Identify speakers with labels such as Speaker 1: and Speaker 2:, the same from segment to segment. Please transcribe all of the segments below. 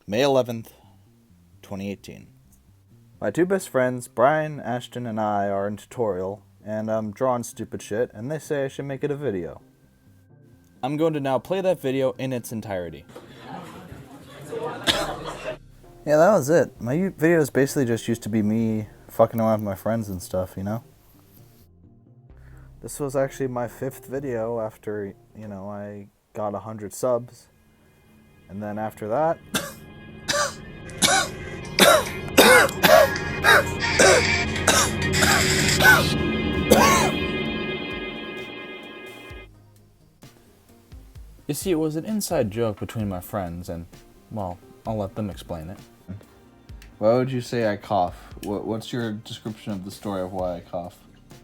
Speaker 1: May 11th, 2018. My two best friends, Brian, Ashton, and I are in tutorial, and I'm drawing stupid shit, and they say I should make it a video. I'm going to now play that video in its entirety. Yeah, that was it. My videos basically just used to be me fucking around with my friends and stuff, you know? This was actually my 5th video after, I got 100 subs. And then after that... You see, it was an inside joke between my friends, and, well, I'll let them explain it. Why would you say I cough? What's your description of the story of why I cough?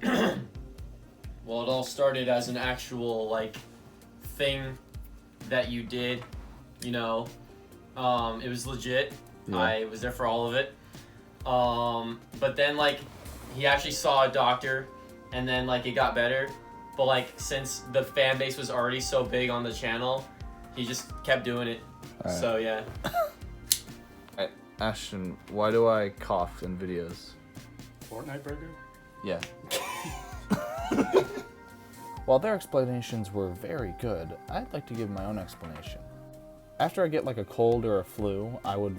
Speaker 2: Well, it all started as an actual, thing that you did, it was legit. Yeah. I was there for all of it. But then, he actually saw a doctor, and then, it got better. But, since the fan base was already so big on the channel, he just kept doing it. Right. So, yeah.
Speaker 1: Ashton, why do I cough in videos?
Speaker 3: Fortnite burger?
Speaker 1: Yeah. While their explanations were very good, I'd like to give my own explanation. After I get a cold or a flu, I would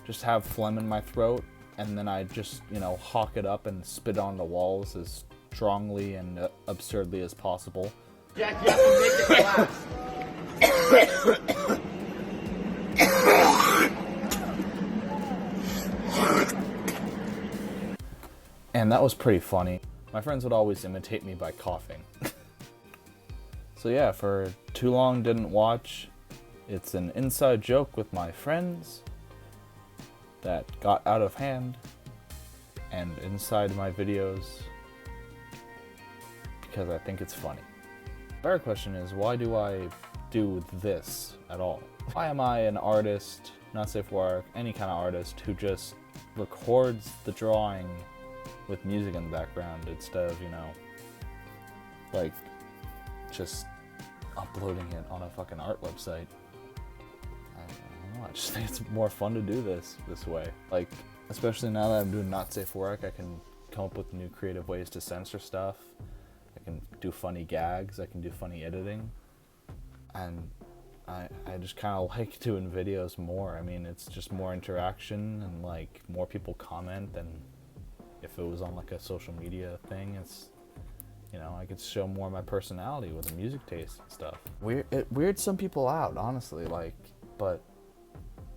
Speaker 1: just have phlegm in my throat, and then I'd just, hawk it up and spit on the walls as strongly and absurdly as possible.
Speaker 4: Jack, you have to make it collapse.
Speaker 1: And that was pretty funny. My friends would always imitate me by coughing. So yeah, for too long didn't watch, it's an inside joke with my friends that got out of hand and inside my videos because I think it's funny. The better question is, why do I do this at all? Why am I an artist, not safe for work, any kind of artist who just records the drawing with music in the background instead of, just uploading it on a fucking art website? I don't know, I just think it's more fun to do this way. Especially now that I'm doing not safe for work, I can come up with new creative ways to censor stuff. I can do funny gags, I can do funny editing. And I just kind of like doing videos more. I mean, it's just more interaction and more people comment than if it was on a social media thing. It's, I could show more of my personality with the music taste and stuff. It weirds some people out, honestly, but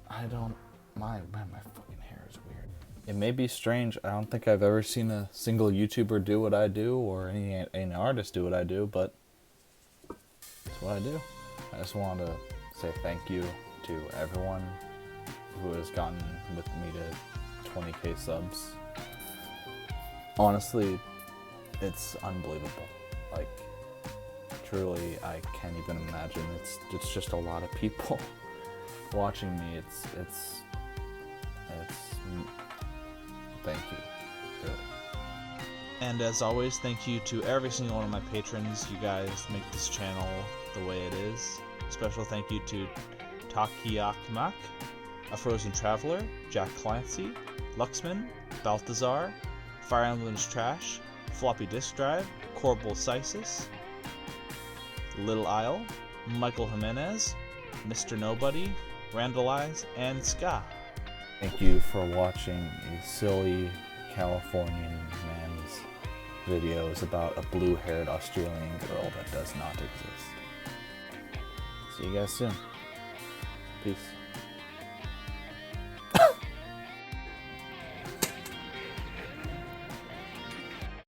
Speaker 1: I don't mind. Man, my fucking hair is weird. It may be strange. I don't think I've ever seen a single YouTuber do what I do or any artist do what I do, but it's what I do. I just want to say thank you to everyone who has gotten with me to 20k subs. Honestly, it's unbelievable. Truly, I can't even imagine. It's just a lot of people watching me. It's thank you, really.
Speaker 5: And as always, thank you to every single one of my patrons. You guys make this channel the way it is. Special thank you to Takiakmak, A Frozen Traveler, Jack Clancy, Luxman, Balthazar, Fire Emblem's Trash, Floppy Disk Drive, Corbel Sisis, Little Isle, Michael Jimenez, Mr. Nobody, Randall Eyes, and Ska.
Speaker 1: Thank you for watching a silly Californian man's videos about a blue-haired Australian girl that does not exist. See you guys soon. Peace.